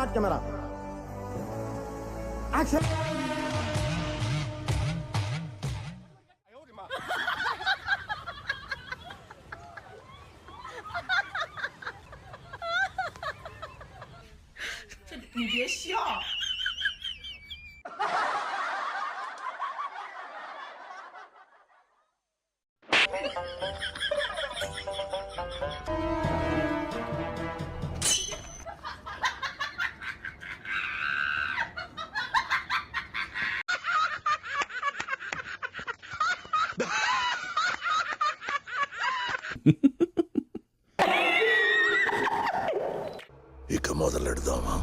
Start camera యాక్షన్.你别笑。ఇక మొదలెడదామా?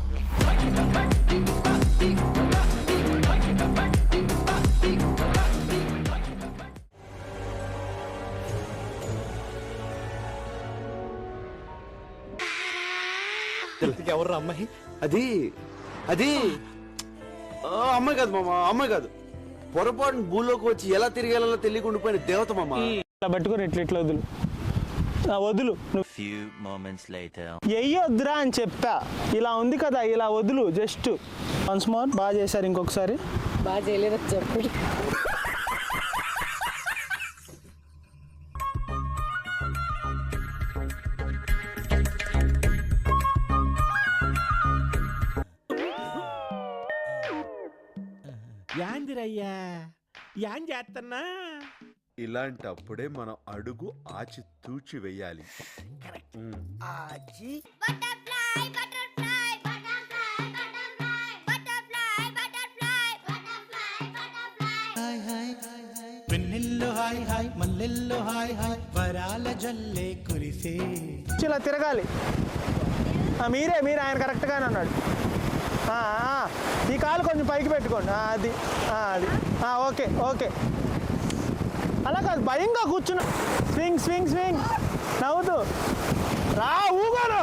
ఎవరు అమ్మాయి? అది అది అమ్మాయి కాదు మామ, అమ్మాయి కాదు. పొరపాటున భూలోకి వచ్చి ఎలా తిరిగేలా తెలియకుండిపోయిన దేవత మామ. ఇలా పట్టుకొని ఇట్లా వదులు, వదులు. వద్దురా అని చెప్పా. ఇలా ఉంది కదా, ఇలా వదులు. Just once more. బాగా చేశారు, ఇంకొకసారి. బాగా చేయలేదు చెప్పండి. యాందిరయ్యా, యాన్ చేస్తున్నా. ఇలాంటప్పుడే మనం అడుగు ఆచి తూచి వెయ్యాలి. ఆచి వెన్నెల్లో హాయ్ హాయ్, మల్లెల్లో హాయ్ హాయ్, వరాల జల్లే కురిసే. ఇలా తిరగాలి. మీరే ఆయన కరెక్ట్గానే అన్నాడు. ఈ కాలు కొంచెం పైకి పెట్టుకోండి. అది అది ఓకే ఓకే. అలా కాదు, భయంగా కూర్చున్నా. స్వింగ్ స్వింగ్ స్వింగ్ నవ్వుతూ రా, ఊగాను.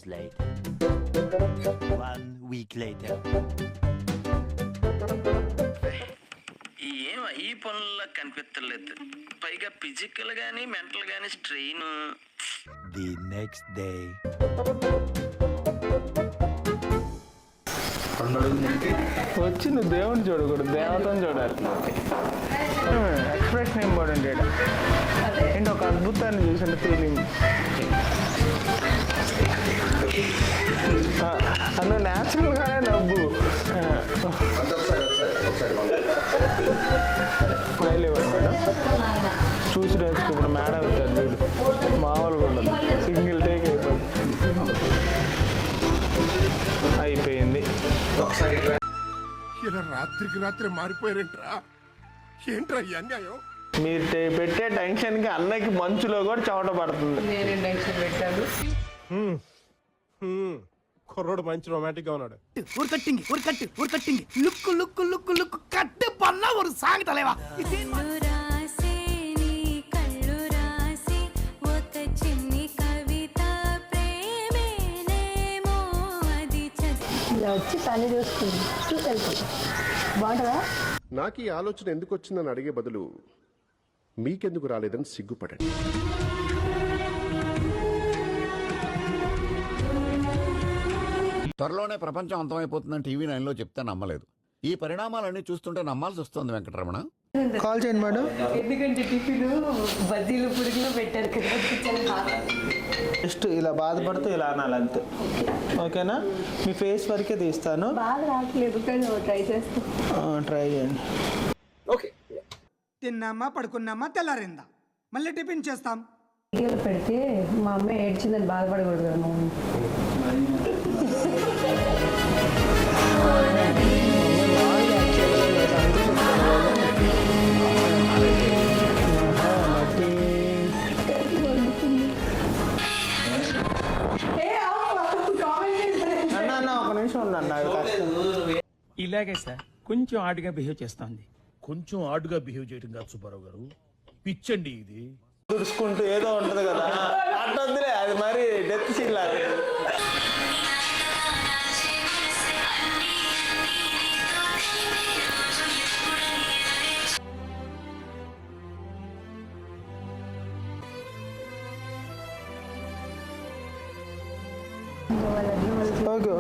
later. 1 week later. ఏం ఈ పనుల్లో కనిపించలేదు. పైగా ఫిజికల్ గానీ మెంటల్ గానీ స్ట్రెయిన్. The next day. వచ్చి నువ్వు దేవుని చూడకూడదు, దేవతను చూడాలి. Expression important. ఏంటి ఒక అద్భుతాన్ని చూసిన ఫీలింగ్. నువ్వు న్యాచురల్గానే నవ్వు. స్మైల్ ఇవ్వండి మేడం. చూసి నేర్చుకోప్పుడు మేడం అవుతారు చూడు, మామూలుగా ఉండదు. సింగిల్ టేక్ అయిపోయింది. ఇలా రాత్రికి రాత్రి మారిపోయారంట్రా. ఏంట్రా ఈ అన్యాయం? మీరు పెట్టే టెన్షన్కి అన్నకి మంచులో కూడా చెమట పడుతుంది. నేను టెన్షన్ పెట్టాను. కుర్రోడు మంచి రొమాంటిక్ గా ఉన్నాడు. ஒரு கட்டிங்க லுக்கு லுக்கு லுக்கு லுக்கு கட்டு பண்ணா ஒரு சாங் தலைவா. వచ్చి పని చూసుకుంది, బాగుంటుందా? నాకు ఈ ఆలోచన ఎందుకు వచ్చిందని అడిగే బదులు మీకెందుకు రాలేదని సిగ్గుపడండి. త్వరలోనే ప్రపంచం అంతమైపోతుందని టీవీ 9లో చెప్తే నమ్మలేదు. ఈ పరిణామాలన్నీ చూస్తుంటే నమ్మాల్సి వస్తుంది వెంకటరమణ. కాల్ చేయండి మేడం. ఎందుకంటే టిఫిన్ బజ్జీలు పురుగులు పెట్టారు కదా, చాలా జస్ట్ ఇలా బాధపడుతూ ఇలా అనాలి అంతే, ఓకేనా? మీ ఫేస్ వరకే తీస్తాను, బాగా రావట్లేదు కానీ ట్రై చేస్తాం. ట్రై చేయండి. ఓకే. తిన్నామా పడుకున్నామా తెల్లారిందా మళ్ళీ టిఫిన్ చేస్తాం. వీడియోలు పెడితే మా అమ్మాయి ఏడ్చిందని బాధపడకూడదు కదా నువ్వు. అన్న ఒక నిమిషం ఉండండి, అది కష్టం. ఇలాగే సార్ కొంచెం ఆడుగా బిహేవ్ చేస్తోంది. కొంచెం ఆడుగా బిహేవ్ చేయడం కాదు సుబ్బారావు గారు, పిచ్చండి ఇది. తుడుచుకుంటూ ఏదో ఉంటది కదా, అట్లా వద్దులే, అది మరి డెత్ సీన్ లాగా. ఓకే.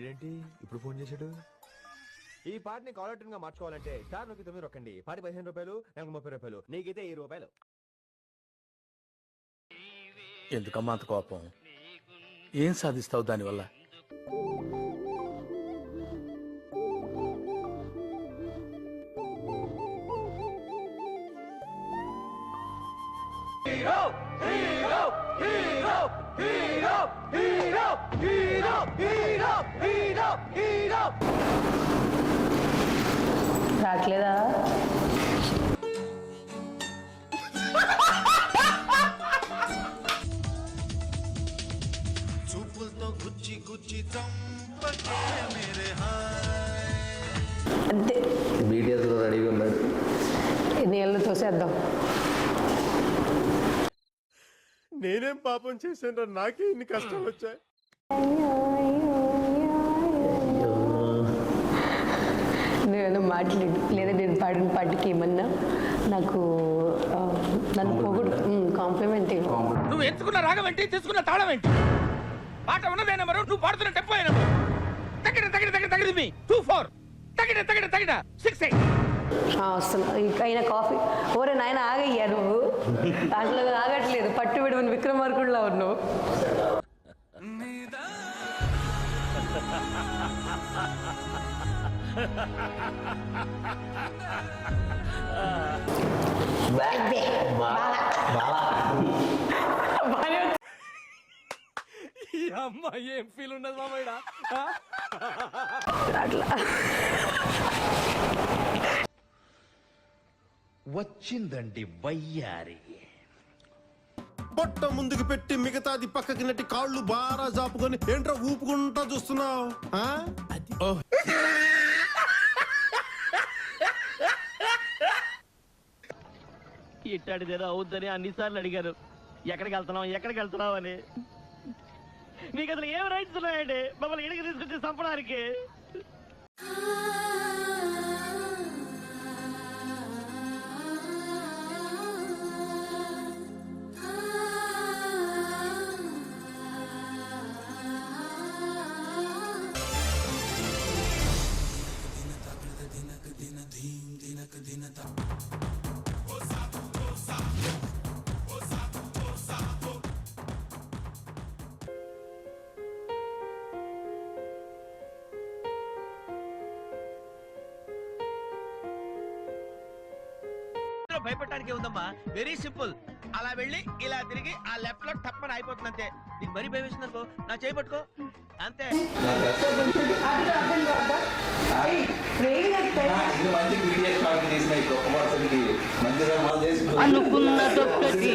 ఏంటి ఇప్పుడు ఫోన్ చేశాడు? ఈ పాటని కాలర్ ట్యూన్ గా మార్చుకోవాలంటే స్టార్ నొక్కి 9 నొక్కండి. పాటి 15 రూపాయలు, నాకు 30 రూపాయలు, నీకైతే 7 రూపాయలు. ఎందుకమ్మా అంత కోపం? ఏం సాధిస్తావు దానివల్ల? రావట్లేదా? అంతే, బీటీఎస్ లో రెడీగా ఉన్నాడు. నీళ్ళు తోసేద్దాం. నేనేం పాపం చేశాను, నాకే ఇన్ని కష్టాలు వచ్చాయి. నేను మాట్లాడు లేదా నేను పాడిన పాటకి ఏమన్నా నాకు నన్ను పొగుడు కాంప్లిమెంట్. నువ్వు ఎంచుకున్న రాగం ఏంటి, తీసుకున్న తాళం ఏంటి? పాట ఉన్నదే నెంబరు, నువ్వు పాడుతున్న టెంపో ఏ నెంబరు? తగిన తగిన తగిన తగిన మీ 24 తగిన తగిన తగిన 68. వస్తున్నా అయినా కాఫీ. ఓరే నాయన ఆగయ్యా, నువ్వు అసలు ఆగట్లేదు, పట్టు విడవని విక్రమార్కుడిలా ఉన్నావు. అమ్మాయి ఏం ఫీల్ ఉన్నది మామయ్య? అట్లా వచ్చిందండి వయ్యారి. పొట్ట ముందుకు పెట్టి మిగతాది పక్కకి నెట్టి కాళ్ళు బాగా జాపుకొని ఏంట్రా ఊపుకుంటా చూస్తున్నావు? ఇట్టాడిదేదో అవుద్దని అన్నిసార్లు అడిగారు, ఎక్కడికి వెళ్తున్నావు అని. మీకు అసలు ఏం రైట్స్ ఉన్నాయండి మమ్మల్ని ఇడికి తీసుకొచ్చి చంపడానికి? భయపడటానికి ఉందమ్మా, వెరీ సింపుల్. అలా వెళ్ళి ఇలా తిరిగి ఆ లెఫ్ట్ లో టప్పని అయిపోతుంది అంతే. నీకు మరీ భయం వేసింది అనుకో, నా చేయి పట్టుకో అంతే. అనుకున్నదొక్కటి